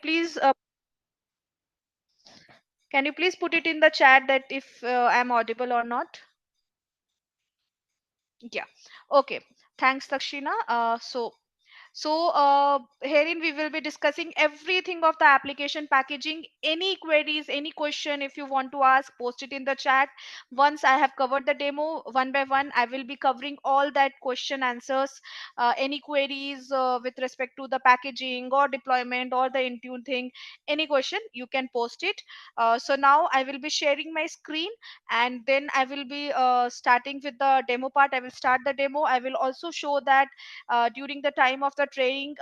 please put it in the chat that if I'm audible or not? Yeah. Okay. Thanks, Takshina. Herein we will be discussing everything of the application packaging. Any queries, any question, if you want to ask, post it in the chat. Once I have covered the demo one by one, I will be covering all that question answers. Any queries with respect to the packaging or deployment or the Intune thing, any question, you can post it. So now I will be sharing my screen, and then I will be starting with the demo part. I will start the demo. I will also show that during the time of the training,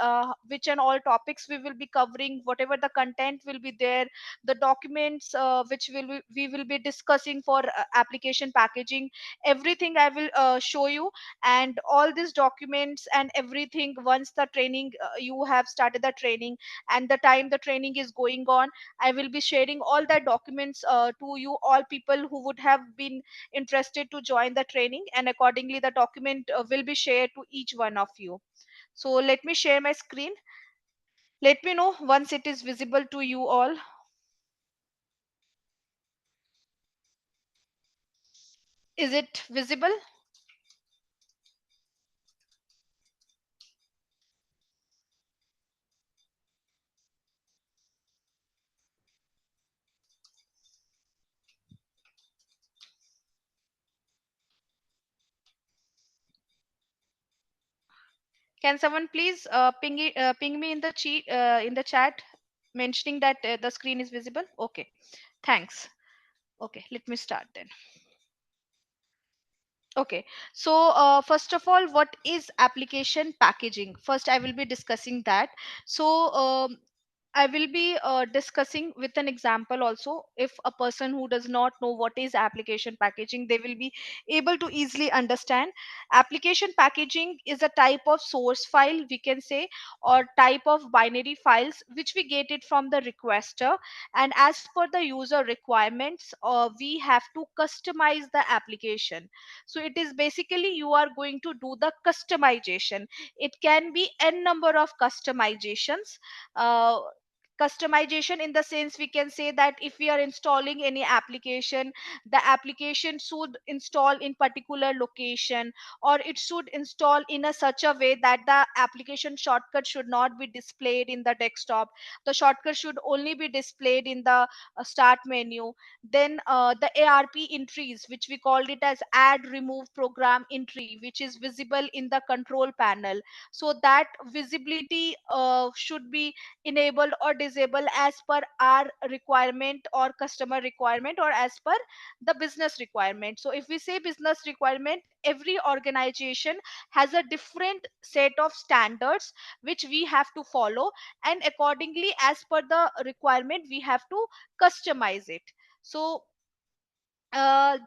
which and all topics we will be covering, whatever the content will be there, the documents which we will be discussing for application packaging, everything I will show you. And all these documents and everything, once the training, you have started the training and the time the training is going on, I will be sharing all the documents to you, all people who would have been interested to join the training, and accordingly the document will be shared to each one of you. So let me share my screen. Let me know once it is visible to you all. Is it visible? Can someone please ping me in the chat mentioning that the screen is visible? Okay, thanks. Okay, let me start then. Okay, so first of all, what is application packaging? First, I will be discussing that. So, I will be discussing with an example also. If a person who does not know what is application packaging, they will be able to easily understand. Application packaging is a type of source file, we can say, or type of binary files which we get it from the requester. And as per the user requirements, we have to customize the application. So it is basically you are going to do the customization. It can be n number of customizations. uh, Customization in the sense, we can say that if we are installing any application, the application should install in particular location, or it should install in a such a way that the application shortcut should not be displayed in the desktop. The shortcut should only be displayed in the start menu. Then the ARP entries, which we called it as add remove program entry, which is visible in the control panel. So that visibility should be enabled or disabled as per our requirement or customer requirement, or as per the business requirement. So if we say business requirement, every organization has a different set of standards which we have to follow, and accordingly as per the requirement we have to customize it. So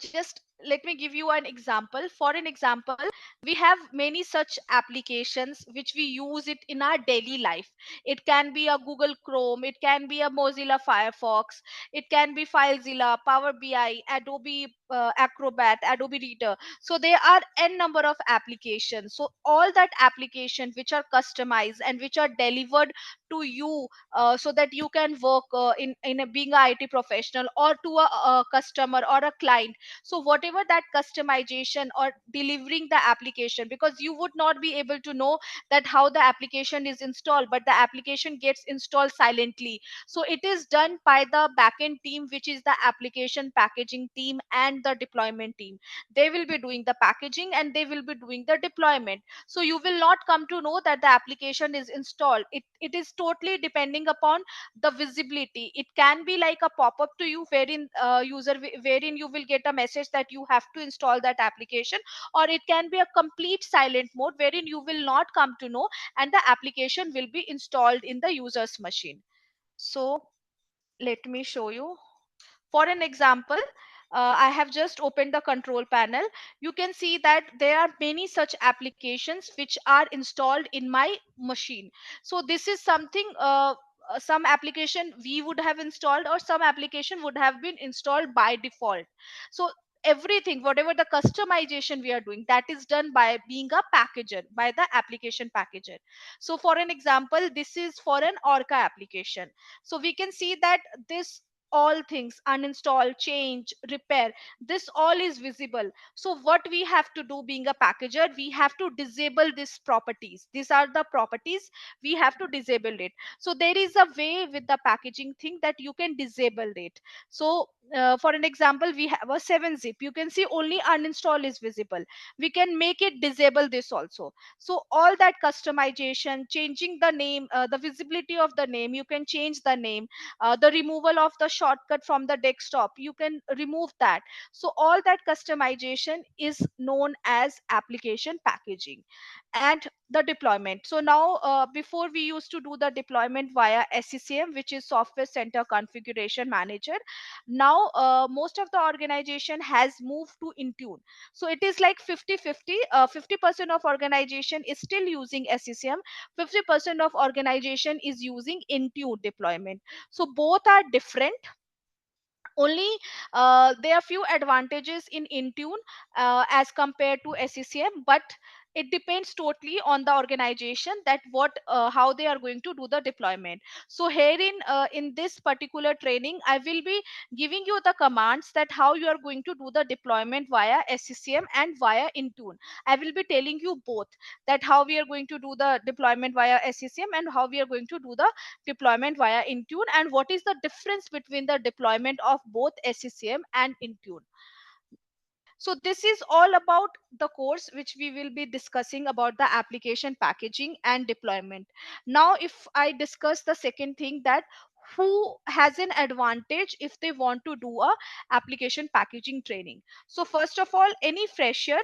just let me give you an example. For an example, we have many such applications which we use it in our daily life. It can be a Google Chrome, it can be a Mozilla Firefox, it can be FileZilla, Power BI, Adobe Acrobat, Adobe Reader. So there are n number of applications. So all that application which are customized and which are delivered to you, so that you can work in a, being a IT professional, or to a customer or a client. So whatever that customization or delivering the application, because you would not be able to know that how the application is installed, but the application gets installed silently. So it is done by the backend team, which is the application packaging team and the deployment team. They will be doing the packaging and they will be doing the deployment. So you will not come to know that the application is installed. It is totally depending upon the visibility. It can be like a pop up to you, wherein wherein you will get a message that you have to install that application, or it can be a complete silent mode wherein you will not come to know, and the application will be installed in the user's machine. So let me show you. For an example, I have just opened the control panel. You can see that there are many such applications which are installed in my machine. So this is something, some application we would have installed, or some application would have been installed by default. So everything, whatever the customization we are doing, that is done by being a packager, by the application packager. So for an example, this is for an Orca application. So we can see that this all things, uninstall, change, repair, this all is visible. So what we have to do being a packager, we have to disable these properties. These are the properties, we have to disable it. So there is a way with the packaging thing that you can disable it. So for an example, we have a 7-zip, you can see only uninstall is visible. We can make it disable this also. So all that customization, changing the name, the visibility of the name, you can change the name, the removal of the shortcut from the desktop, you can remove that. So all that customization is known as application packaging. And the deployment, so now before we used to do the deployment via SCCM, which is software center configuration manager. Now most of the organization has moved to InTune. So it is like 50-50. 50% of organization is still using SCCM, 50% of organization is using InTune deployment. So both are different. Only there are few advantages in Intune as compared to SCCM, but it depends totally on the organization that what how they are going to do the deployment. So here in this particular training, I will be giving you the commands that how you are going to do the deployment via SCCM and via Intune. I will be telling you both, that how we are going to do the deployment via SCCM and how we are going to do the deployment via Intune, and what is the difference between the deployment of both SCCM and Intune. So this is all about the course which we will be discussing about the application packaging and deployment. Now if I discuss the second thing, that who has an advantage if they want to do a application packaging training. So first of all, any fresher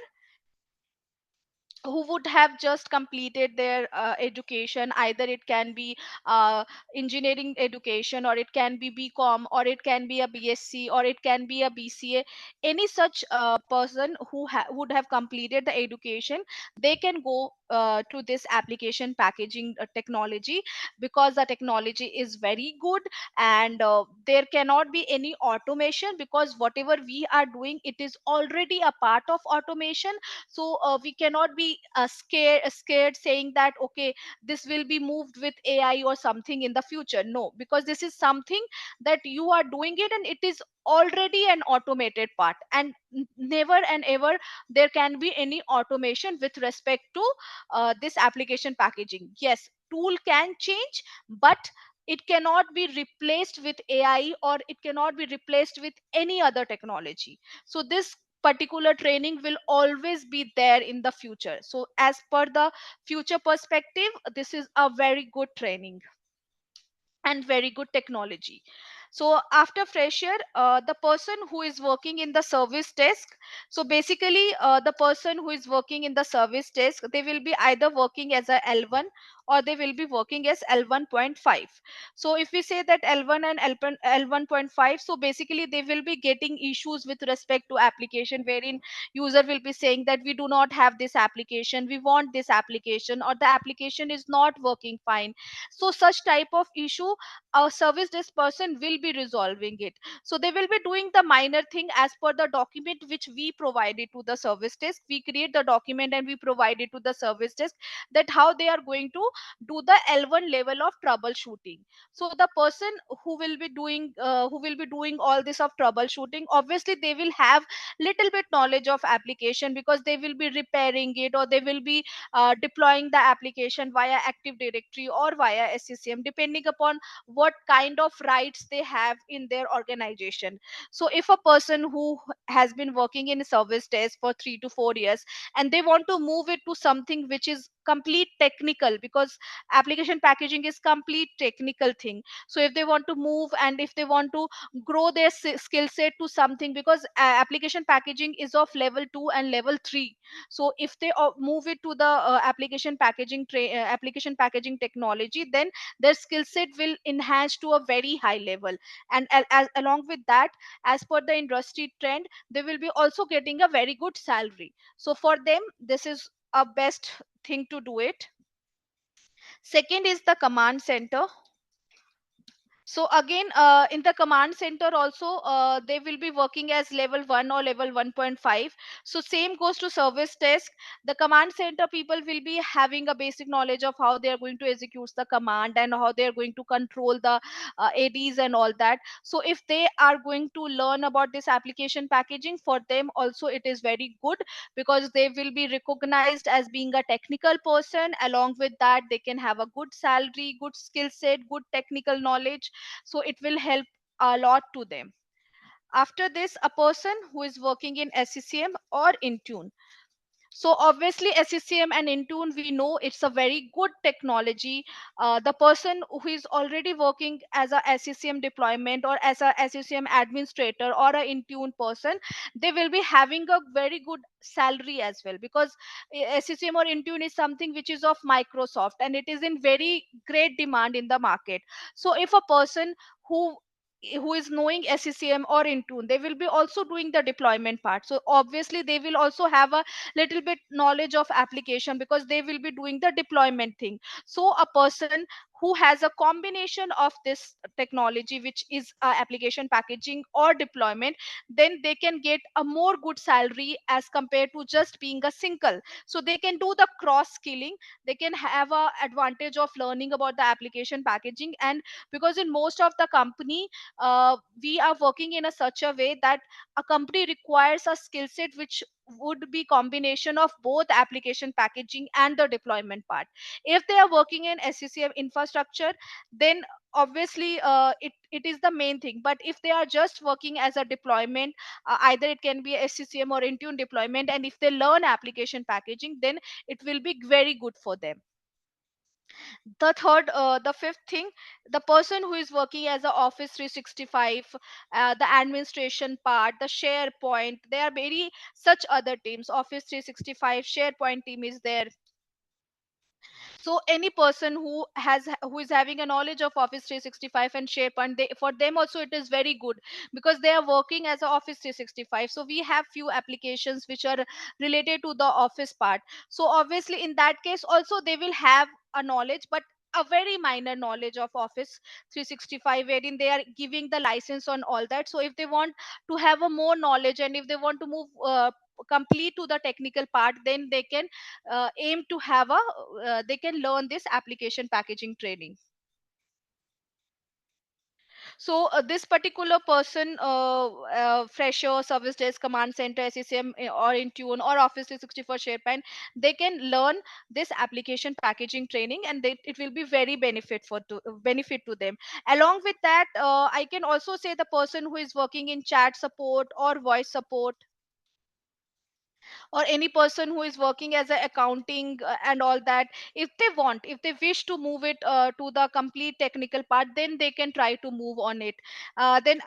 who would have just completed their education, either it can be uh, engineering education, or it can be BCom, or it can be a BSc, or it can be a BCA. Any such person who would have completed the education, they can go to this application packaging technology, because the technology is very good. And there cannot be any automation, because whatever we are doing, it is already a part of automation. So we cannot be scared saying that okay, this will be moved with AI or something in the future. No, because this is something that you are doing it, and it is already an automated part. And never and ever there can be any automation with respect to this application packaging. Yes, tool can change, but it cannot be replaced with AI, or it cannot be replaced with any other technology. So this particular training will always be there in the future. So as per the future perspective, this is a very good training and very good technology. So after fresher, the person who is working in the service desk, so basically the person who is working in the service desk, they will be either working as a L1, or they will be working as L1.5. So if we say that L1 and L1.5, so basically they will be getting issues with respect to application, wherein user will be saying that we do not have this application, we want this application, or the application is not working fine. So such type of issue, a service desk person will be resolving it. So they will be doing the minor thing as per the document which we provided to the service desk. We create the document and we provide it to the service desk, that how they are going to do the L1 level of troubleshooting. So the person who will be doing all this of troubleshooting, obviously they will have little bit knowledge of application, because they will be repairing it, or they will be deploying the application via Active Directory or via SCCM, depending upon what kind of rights they have in their organization. So if a person who has been working in a service desk for 3 to 4 years, and they want to move it to something which is complete technical, because application packaging is complete technical thing. So if they want to move, and if they want to grow their skill set to something, because application packaging is of level 2 and level 3. So if they move it to the application packaging technology, then their skill set will enhance to a very high level. And along with that, as per the industry trend, they will be also getting a very good salary. So for them, this is a best thing to do it. Second is the command center. So again, in the command center also, they will be working as level 1 or level 1.5. So same goes to service desk. The command center people will be having a basic knowledge of how they are going to execute the command and how they are going to control the ads and all that. So if they are going to learn about this application packaging, for them also it is very good, because they will be recognized as being a technical person. Along with that, they can have a good salary, good skill set, good technical knowledge. So it will help a lot to them. After this, a person who is working in SCCM or Intune. So obviously SCCM and Intune, we know it's a very good technology. The person who is already working as a SCCM deployment or as a SCCM administrator or a Intune person, they will be having a very good salary as well, because SCCM or Intune is something which is of Microsoft and it is in very great demand in the market. So if a person who is knowing SCCM or Intune, they will be also doing the deployment part. So obviously they will also have a little bit knowledge of application, because they will be doing the deployment thing. So a person who has a combination of this technology, which is application packaging or deployment, then they can get a more good salary as compared to just being a single. So they can do the cross skilling, they can have a advantage of learning about the application packaging. And because in most of the company, we are working in a such a way that a company requires a skill set which would be combination of both application packaging and the deployment part. If they are working in SCCM infrastructure, then obviously it is the main thing. But if they are just working as a deployment, either it can be SCCM or Intune deployment, and if they learn application packaging, then it will be very good for them. The fifth thing, the person who is working as a Office 365, the administration part, the SharePoint, there are very such other teams. Office 365 SharePoint team is there. So any person who is having a knowledge of Office 365 and SharePoint, for them also it is very good, because they are working as a Office 365. So we have few applications which are related to the office part. So obviously in that case also they will have a knowledge, but a very minor knowledge of Office 365, wherein they are giving the license on all that. So if they want to have a more knowledge, and if they want to move complete to the technical part, then they can aim to have a they can learn this application packaging training. So this particular person, fresher, service desk, command center, SCCM, or Intune or Office 364 SharePoint, they can learn this application packaging training, and it will be very benefit to them. Along with that, I can also say the person who is working in chat support or voice support, or any person who is working as a accounting and all that, if they wish to move it to the complete technical part, then they can try to move on it. Then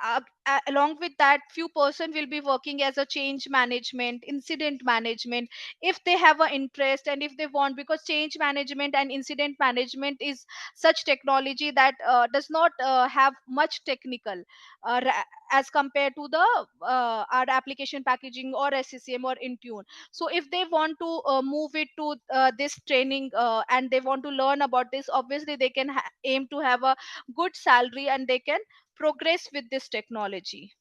along with that, few person will be working as a change management, incident management, if they have an interest and if they want, because change management and incident management is such technology that does not have much technical, as compared to the our application packaging or SCCM or Intune. So if they want to move it to this training, and they want to learn about this, obviously they can aim to have a good salary, and they can progress with this technology.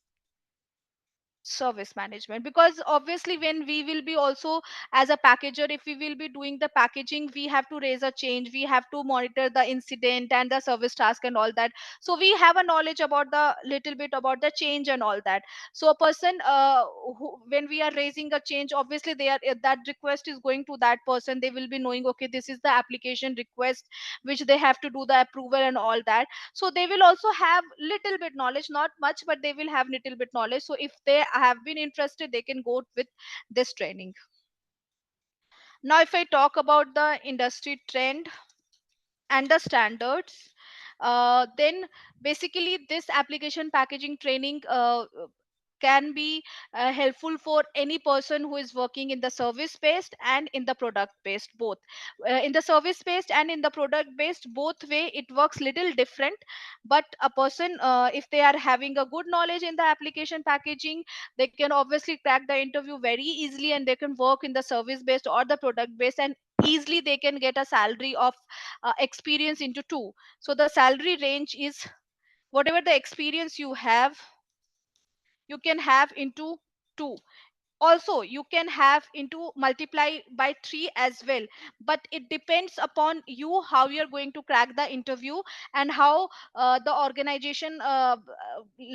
Service management, because obviously when we will be also as a packager, if we will be doing the packaging, we have to raise a change, we have to monitor the incident and the service task and all that. So we have a knowledge about the little bit about the change and all that. So a person, when we are raising a change, obviously they are that request is going to that person, they will be knowing, okay, this is the application request which they have to do the approval and all that. So they will also have little bit knowledge, not much, but they will have little bit knowledge. So if they have been interested, they can go with this training. Now if I talk about the industry trend and the standards, then basically this application packaging training can be helpful for any person who is working in the service based and in the product based, both in the service based and in the product based, both way it works little different. But a person, if they are having a good knowledge in the application packaging, they can obviously crack the interview very easily, and they can work in the service based or the product based, and easily they can get a salary of experience into two. So the salary range is whatever the experience you have, you can have into 2. Also you can have into multiply by 3 as well, but it depends upon you how you're going to crack the interview, and how the organization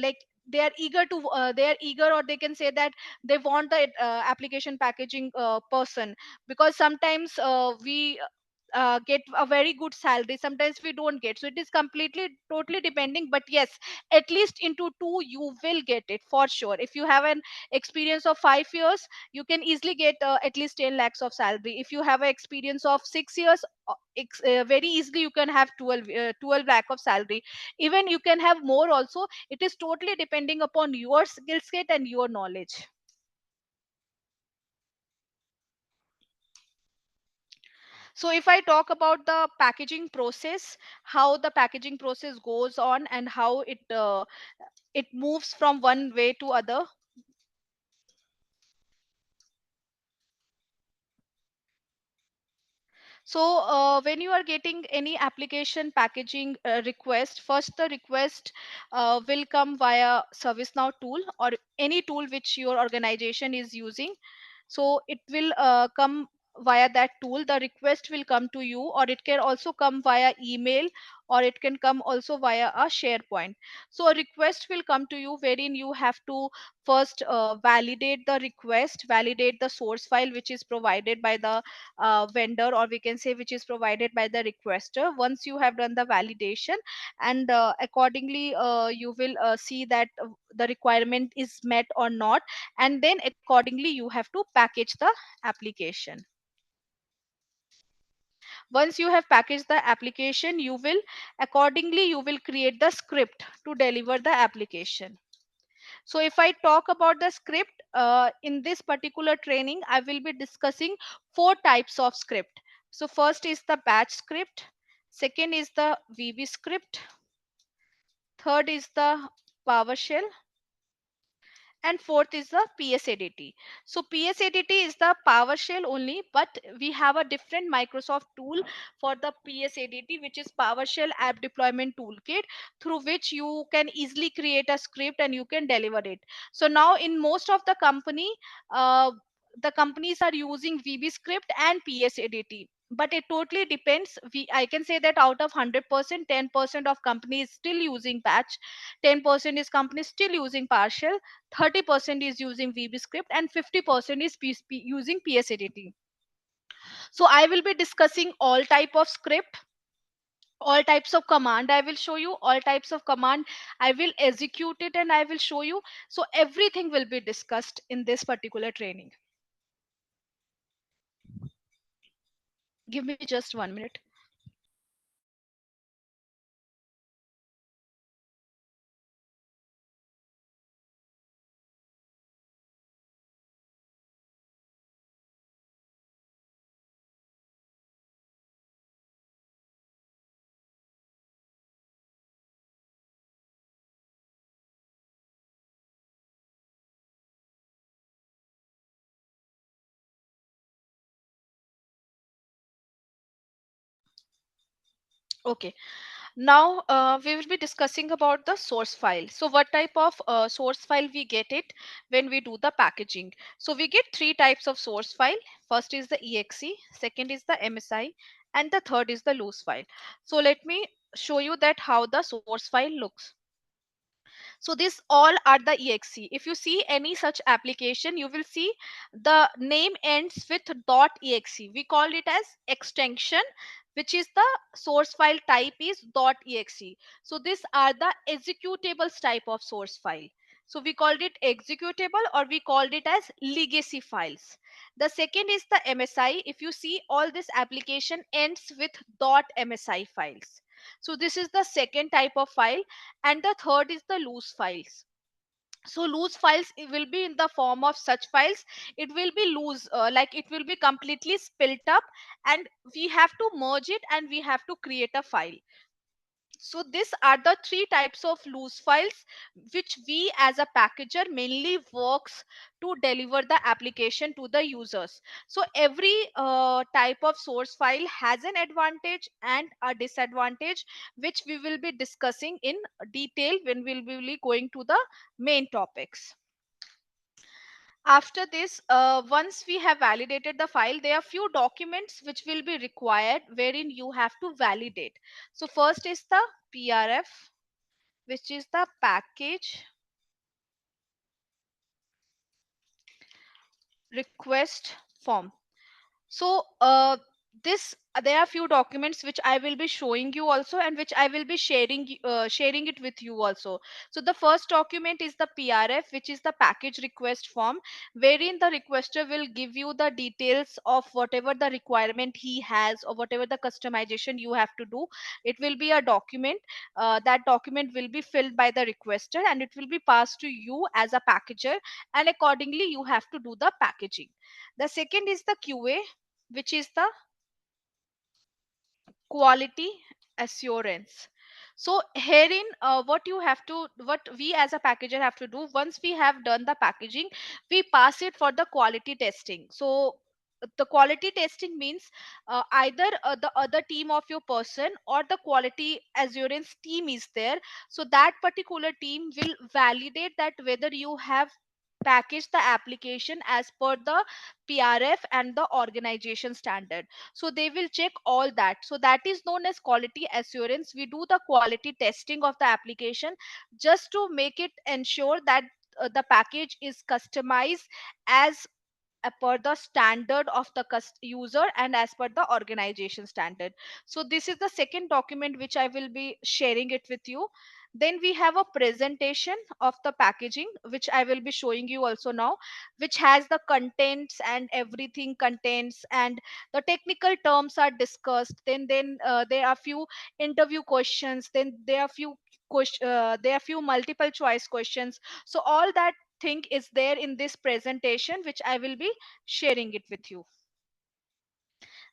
like they are eager, or they can say that they want the application packaging person. Because sometimes we get a very good salary, sometimes we don't get. So it is completely totally depending, but yes, at least into 2 you will get it for sure. If you have an experience of 5 years, you can easily get at least 10 lakhs of salary. If you have an experience of 6 years, very easily you can have 12 lakh of salary. Even you can have more also. It is totally depending upon your skill set and your knowledge. So if I talk about the packaging process, how the packaging process goes on and how it moves from one way to other. So when you are getting any application packaging request, first the request will come via ServiceNow tool or any tool which your organization is using. So it will come via that tool. The request will come to you, or it can also come via email, or it can come also via a SharePoint. So a request will come to you, wherein you have to first validate the request, validate the source file which is provided by the vendor, or we can say which is provided by the requester. Once you have done the validation, and accordingly you will see that the requirement is met or not, and then accordingly you have to package the application. Once you have packaged the application, you will accordingly you will create the script to deliver the application. So if I talk about the script, in this particular training I will be discussing 4 types of script. So first is the batch script, second is the VB script, third is the PowerShell, and fourth is the PSADT. So PSADT is the PowerShell only, but we have a different Microsoft tool for the PSADT, which is PowerShell App Deployment Toolkit, through which you can easily create a script and you can deliver it. So now in most of uh, the companies are using VB script and PSADT. But it totally depends. I can say that out of 100%, 10% of companies still using batch, 10% is companies still using partial, 30% is using VB script, and 50% is using PSADT. So I will be discussing all type of script, all types of command. I will show you all types of command. I will execute it and I will show you. So everything will be discussed in this particular training. Give me just 1 minute. Okay. Now we will be discussing about the source file. So what type of source file we get it when we do the packaging? So we get 3 types of source file. First is the exe, second is the msi, and the third is the loose file. So let me show you that how the source file looks. So these all are the exe. If you see any such application, you will see the name ends with .exe. We call it as extension, which is the source file type is .exe. So these are the executables type of source file. So we called it executable, or we called it as legacy files. The second is the msi. If you see, all this application ends with .msi files. So this is the second type of file. And the third is the loose files. So loose files, it will be in the form of such files. It will be loose, like it will be completely split up, and we have to merge it and we have to create a file. So these are the three types of loose files which we as a packager mainly works to deliver the application to the users. So every type of source file has an advantage and a disadvantage, which we will be discussing in detail when we'll be going to the main topics. After this, once we have validated the file, there are few documents which will be required wherein you have to validate. So first is the PRF, which is the package request form. So this there are few documents which I will be showing you also, and which I will be sharing it with you also. So the first document is the PRF, which is the package request form, wherein the requester will give you the details of whatever the requirement he has or whatever the customization you have to do. It will be a document. That document will be filled by the requester and it will be passed to you as a packager, and accordingly you have to do the packaging. The second is the QA, which is the quality assurance. So herein, what we as a packager have to do, once we have done the packaging, we pass it for the quality testing. So the quality testing means either the other team of your person or the quality assurance team is there. So that particular team will validate that whether you have packaged the application as per the PRF and the organization standard. So they will check all that. So that is known as quality assurance. We do the quality testing of the application just to make it ensure that the package is customized as per the standard of the user and as per the organization standard. So this is the second document which I will be sharing it with you. Then we have a presentation of the packaging, which I will be showing you also now, which has the contents and everything contents, and the technical terms are discussed. Then there are few interview questions, then there are few multiple choice questions. So all that thing is there in this presentation, which I will be sharing it with you.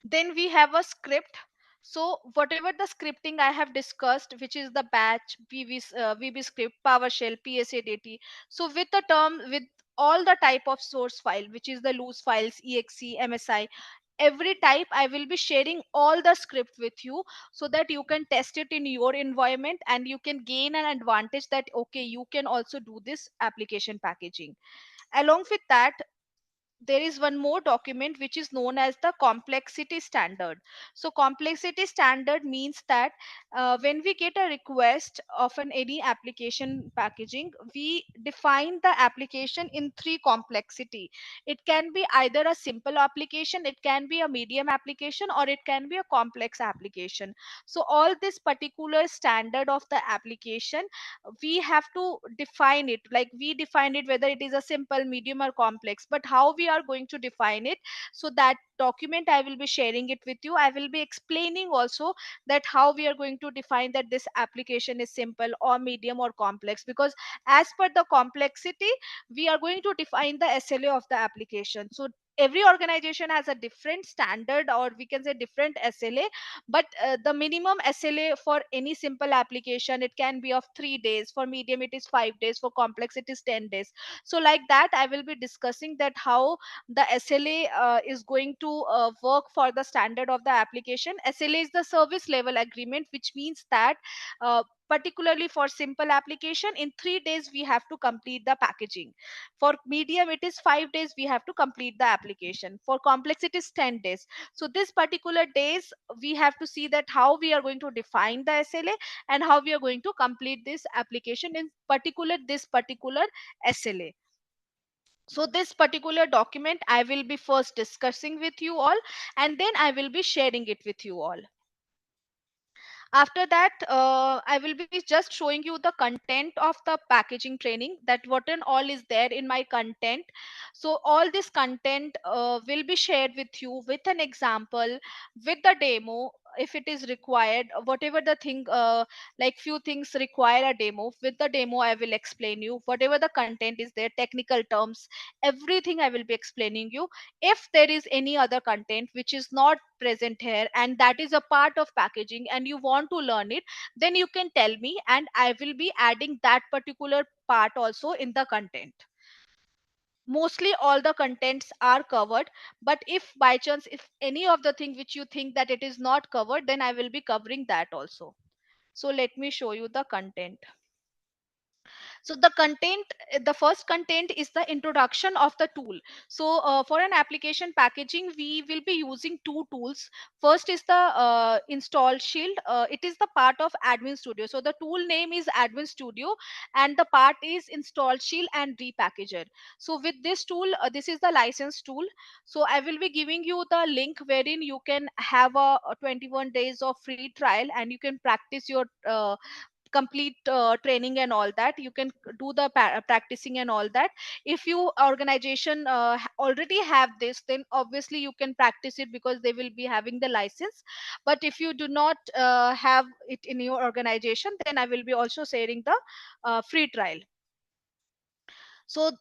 Then we have a script. So whatever the scripting I have discussed, which is the batch, VB script, PowerShell, PSADT. So with the term, with all the type of source file, which is the loose files, exe, msi, every type I will be sharing all the script with you, so that you can test it in your environment and you can gain an advantage that okay, you can also do this application packaging. Along with that, there is one more document which is known as the complexity standard. So complexity standard means that when we get a request of an any application packaging, we define the application in three complexity. It can be either a simple application, it can be a medium application, or it can be a complex application. So all this particular standard of the application, we have to define it, like we define it whether it is a simple, medium, or complex. But how we are going to define it, so that document I will be sharing it with you. I will be explaining also that how we are going to define that this application is simple or medium or complex, because as per the complexity we are going to define the SLA of the application. So every organization has a different standard, or we can say different SLA. But the minimum SLA for any simple application, it can be of 3 days, for medium it is 5 days, for complex it is 10 days. So like that I will be discussing that how the SLA is going to work for the standard of the application. SLA is the service level agreement, which means that particularly for simple application, in 3 days we have to complete the packaging. For medium it is 5 days we have to complete the application. For complex it is 10 days. So this particular days we have to see that how we are going to define the SLA and how we are going to complete this application in particular this particular SLA. So this particular document I will be first discussing with you all, and then I will be sharing it with you all. After that, I will be just showing you the content of the packaging training, that what and all is there in my content. So all this content will be shared with you with an example, with the demo. if it is required, whatever the thing, like few things require a demo. With the demo I will explain you whatever the content is there, technical terms, everything I will be explaining you. If there is any other content which is not present here and that is a part of packaging and you want to learn it, then you can tell me and I will be adding that particular part also in the content. Mostly all the contents are covered, but if by chance if any of the thing which you think that it is not covered, then I will be covering that also. So let me show you the content. So the content, the first content is the introduction of the tool. So for an application packaging we will be using two tools. First is the install shield. It is the part of admin studio, so the tool name is admin studio and the part is install shield and repackager. So with this tool, this is the license tool. So I will be giving you the link wherein you can have a 21 days of free trial and you can practice your complete training and all that. You can do the practicing and all that. If you organization already have this, then obviously you can practice it because they will be having the license. But if you do not have it in your organization, then I will be also sharing the free trial. So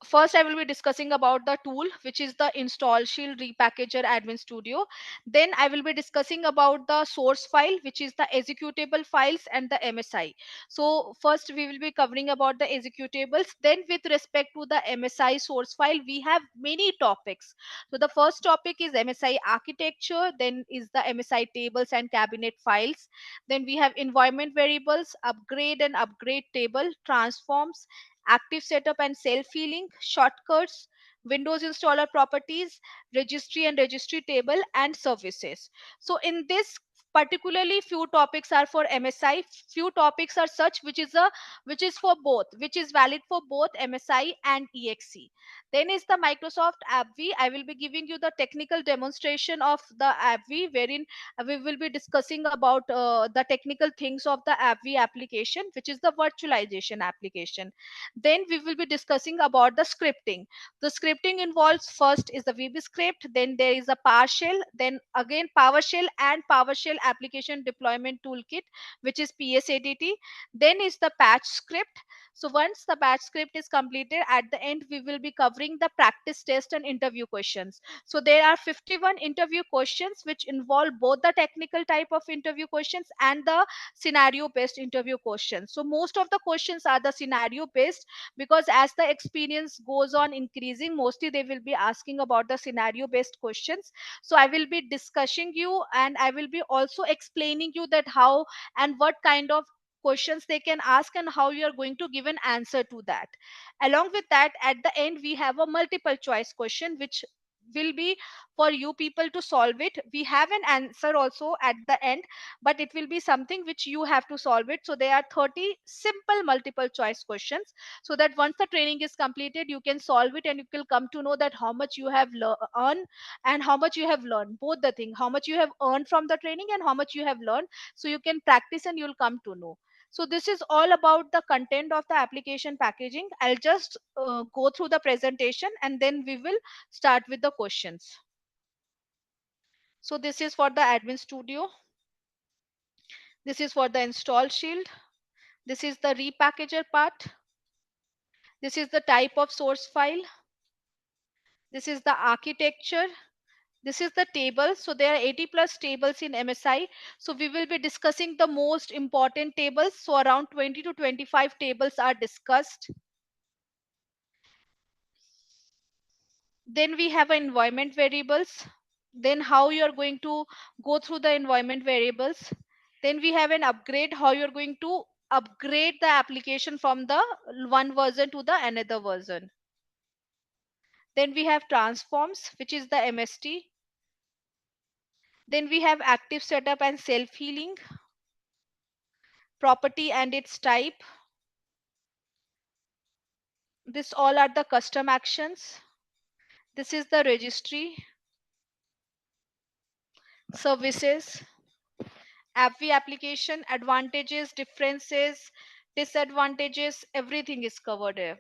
first I will be discussing about the tool, which is the install shield repackager admin studio. Then I will be discussing about the source file, which is the executable files and the msi. So first we will be covering about the executables, then with respect to the msi source file we have many topics. So the first topic is msi architecture, then is the msi tables and cabinet files. Then we have environment variables, upgrade and upgrade table, transforms, active setup and self healing, shortcuts, Windows installer properties, registry and registry table, and services. So in this particularly few topics are for msi, few topics are such which is for both, which is valid for both msi and exe. Then is the Microsoft AppV. I will be giving you the technical demonstration of the AppV, wherein we will be discussing about the technical things of the AppV application, which is the virtualization application. Then we will be discussing about the scripting. The scripting involves first is the VB script, then there is a PowerShell, then again PowerShell and PowerShell application deployment toolkit, which is PSADT. Then is the patch script. So once the batch script is completed, at the end we will be covering the practice test and interview questions. So there are 51 interview questions which involve both the technical type of interview questions and the scenario based interview questions. So most of the questions are the scenario based, because as the experience goes on increasing, mostly they will be asking about the scenario based questions. So I will be discussing you and I will be also explaining you that how and what kind of questions they can ask and how you are going to give an answer to that. Along with that, at the end we have a multiple choice question which will be for you people to solve it. We have an answer also at the end, but it will be something which you have to solve it. So there are 30 simple multiple choice questions, so that once the training is completed you can solve it and you will come to know that how much you have earned and how much you have learned, both the thing, how much you have earned from the training and how much you have learned. So you can practice and you'll come to know. So this is all about the content of the application packaging. I'll just go through the presentation and then we will start with the questions. So this is for the admin studio, this is for the install shield, this is the repackager part, this is the type of source file, this is the architecture, this is the table. So there are 80 plus tables in msi, so we will be discussing the most important tables. So around 20 to 25 tables are discussed. Then we have environment variables, then how you are going to go through the environment variables. Then we have an upgrade, how you're going to upgrade the application from the one version to the another version. Then we have transforms, which is the mst. Then we have active setup and self healing, property and its type. This all are the custom actions. This is the registry, services, AppV application, advantages, differences, disadvantages, everything is covered here.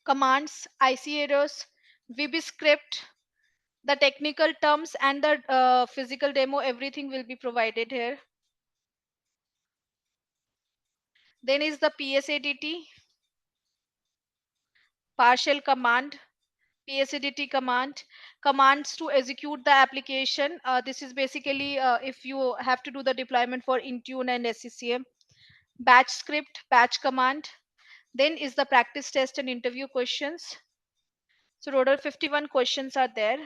Commands, IC errors, VB script, The technical terms and the physical demo, everything will be provided here. Then is the PSADT, partial command, PSADT command, commands to execute the application. This is basically if you have to do the deployment for Intune and SCCM. Batch script, batch command. Then is the practice test and interview questions. So total 51 questions are there.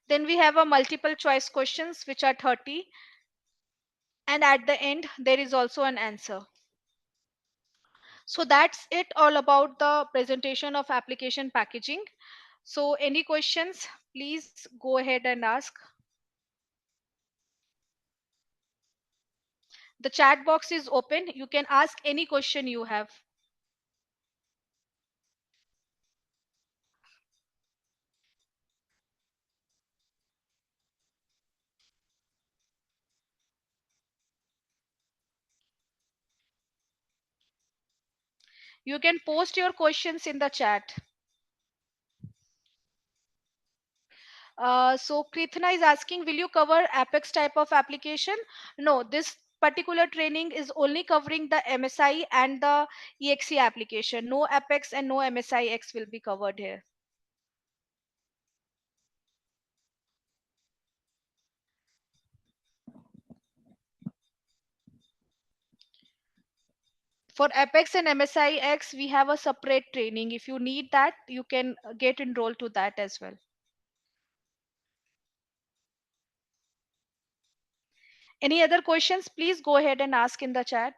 Then we have a multiple choice questions which are 30, and at the end there is also an answer. So that's it all about the presentation of application packaging. So any questions, please go ahead and ask. The chat box is open. You can ask any question you have. You can post your questions in the chat. So Krithna is asking, will you cover Apex type of application? No, this particular training is only covering the MSI and the EXE application. No Apex and no MSIX will be covered here. For Apex and MSIX, we have a separate training. If you need that, you can get enrolled to that as well. Any other questions, please go ahead and ask in the chat.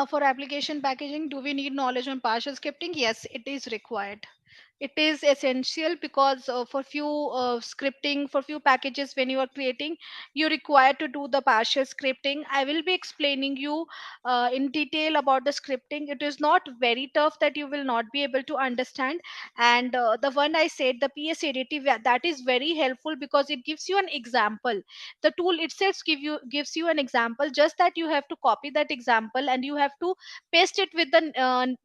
For application packaging, do we need knowledge on partial scripting? Yes, it is required. It is essential because for few scripting, for few packages when you are creating, you require to do the partial scripting. I will be explaining you in detail about the scripting. It is not very tough that you will not be able to understand. And the one I said, the PSADT, that is very helpful because it gives you an example. The tool itself gives you an example, just that you have to copy that example and you have to paste it with the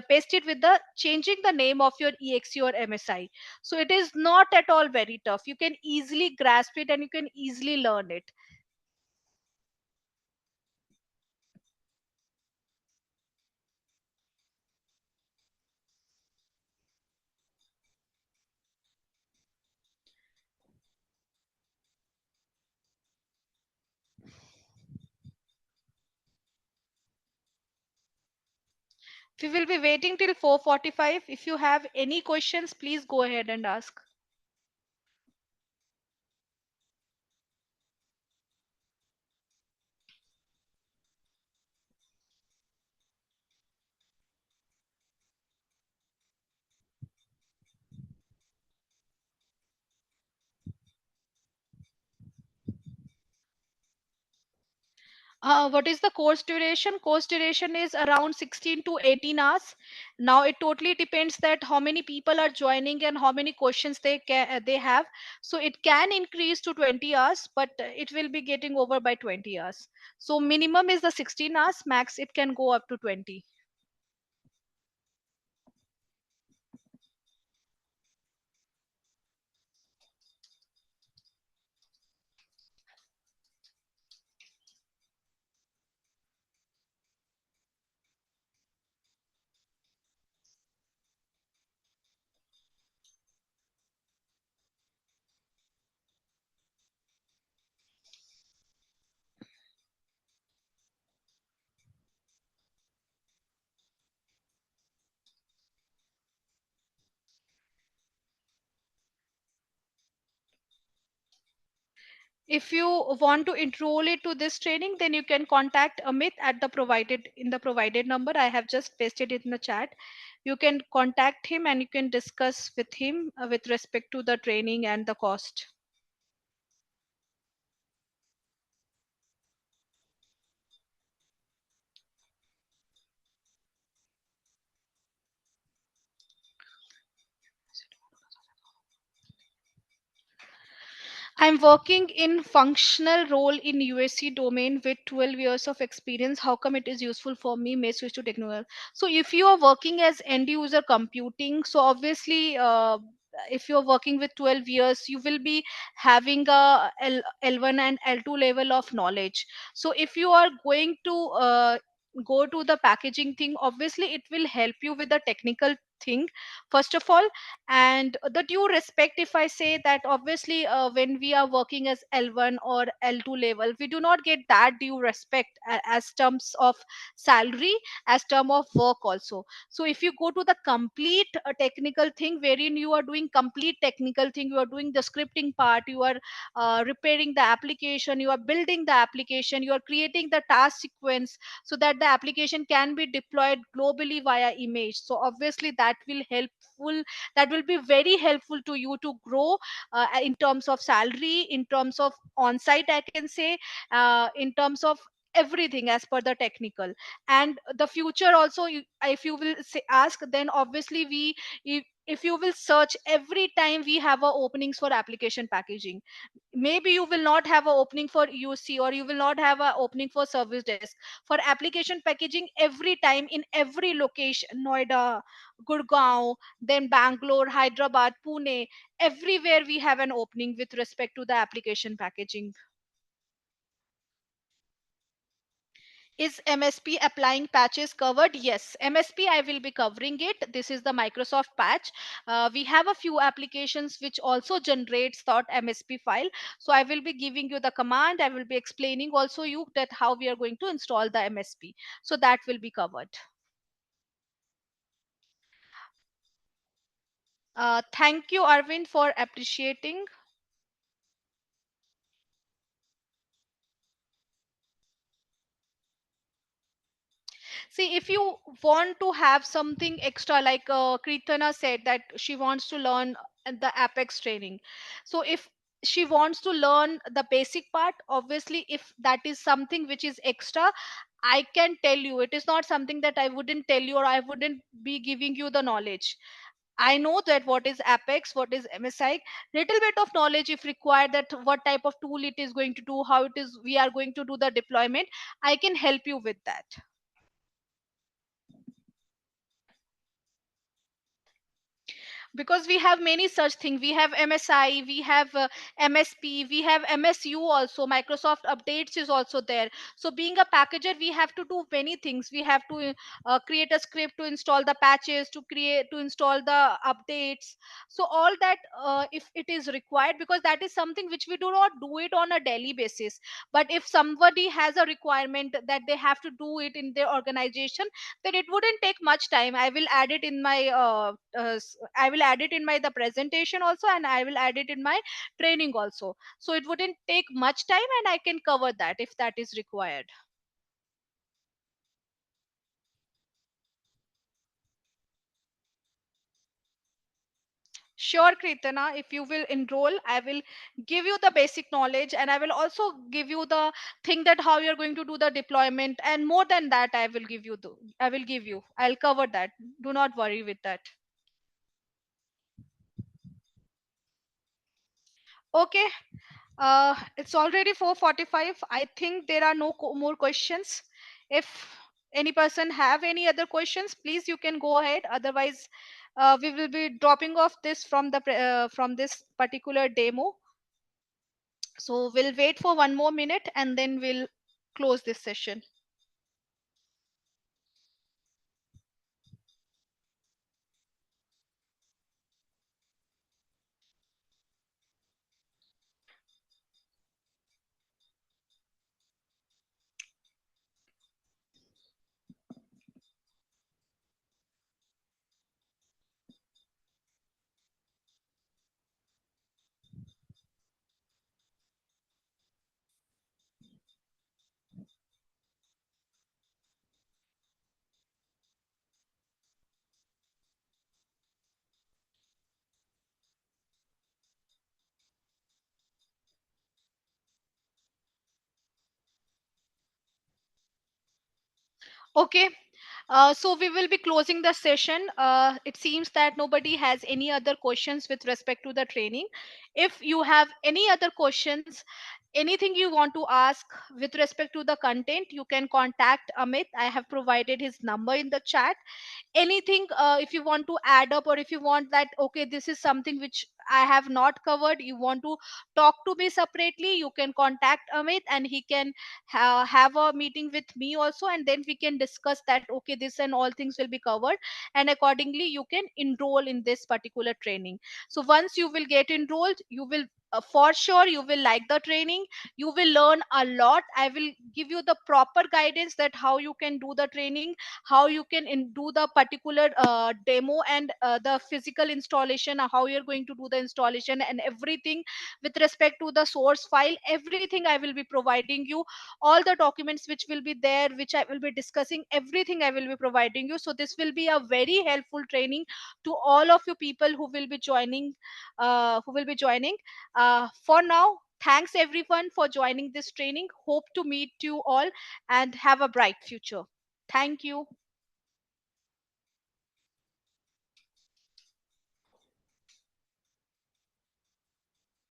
paste it with the changing the name of your EXE or MSI. So it is not at all very tough. You can easily grasp it and you can easily learn it. We will be waiting till 4:45. If you have any questions, please go ahead and ask. What is the course duration? Course duration is around 16 to 18 hours. Now it totally depends that how many people are joining and how many questions they have. So it can increase to 20 hours, but it will be getting over by 20 hours. So minimum is the 16 hours, max it can go up to 20. If you want to enroll it to this training, then you can contact Amit at the provided number. I have just pasted it in the chat. You can contact him and you can discuss with him with respect to the training and the cost. I'm working in functional role in USC domain with 12 years of experience. How come it is useful for me? May switch to technical. So if you are working as end user computing, so obviously if you're working with 12 years, you will be having a L1 and L2 level of knowledge. So if you are going to go to the packaging thing, obviously it will help you with the technical thing first of all. And the due respect, if I say that, obviously when we are working as L1 or L2 level, we do not get that due respect as terms of salary, as term of work also. So if you go to the complete technical thing, wherein you are doing complete technical thing, you are doing the scripting part, you are repairing the application, you are building the application, you are creating the task sequence so that the application can be deployed globally via image. So obviously that will helpful, that will be very helpful to you to grow in terms of salary, in terms of on site, I can say, in terms of everything as per the technical. And the future also, if you will say, ask, then obviously if you will search, every time we have openings for application packaging. Maybe you will not have an opening for UC, or you will not have an opening for service desk. For application packaging, every time in every location, Noida, Gurgaon, then Bangalore, Hyderabad, Pune, everywhere we have an opening with respect to the application packaging. Is MSP applying patches covered? Yes, MSP I will be covering it. This is the Microsoft patch. We have a few applications which also generates .msp file. So I will be giving you the command. I will be explaining also you that how we are going to install the MSP. So that will be covered. Thank you, Arvind, for appreciating. See, if you want to have something extra, like Kritana said that she wants to learn the Apex training. So if she wants to learn the basic part, obviously, if that is something which is extra, I can tell you, it is not something that I wouldn't tell you or I wouldn't be giving you the knowledge. I know that what is Apex, what is MSI, little bit of knowledge if required, that what type of tool it is going to do, how it is we are going to do the deployment. I can help you with that. Because we have many such things, we have MSI, we have MSP, we have MSU also, Microsoft updates is also there. So being a packager, we have to do many things. We have to create a script to install the patches, to install the updates. So all that, if it is required, because that is something which we do not do it on a daily basis. But if somebody has a requirement that they have to do it in their organization, then it wouldn't take much time. I will add it in my I will add it in my the presentation also, and I will add it in my training also. So it wouldn't take much time, and I can cover that if that is required. Sure, Kritana, if you will enroll, I will give you the basic knowledge, and I will also give you the thing that how you're going to do the deployment, and more than that I will give you, I'll cover that. Do not worry with that. Okay. It's already 4:45. I think there are no more questions. If any person have any other questions, please you can go ahead. Otherwise, we will be dropping off this from the from this particular demo. So we'll wait for one more minute and then we'll close this session. Okay. So we will be closing the session. It seems that nobody has any other questions with respect to the training. If you have any other questions, anything you want to ask with respect to the content, you can contact Amit. I have provided his number in the chat. Anything, if you want to add up, or if you want that, okay, this is something which I have not covered, you want to talk to me separately, you can contact Amit, and he can have a meeting with me also, and then we can discuss that, okay, this and all things will be covered, and accordingly you can enroll in this particular training. So once you will get enrolled, you will for sure you will like the training. You will learn a lot. I will give you the proper guidance that how you can do the training, how you can do the particular demo, and the physical installation, how you're going to do the installation and everything with respect to the source file. Everything I will be providing you, all the documents which will be there, which I will be discussing, everything I will be providing you. So this will be a very helpful training to all of you people who will be joining. For now, thanks everyone for joining this training. Hope to meet you all and have a bright future. Thank you.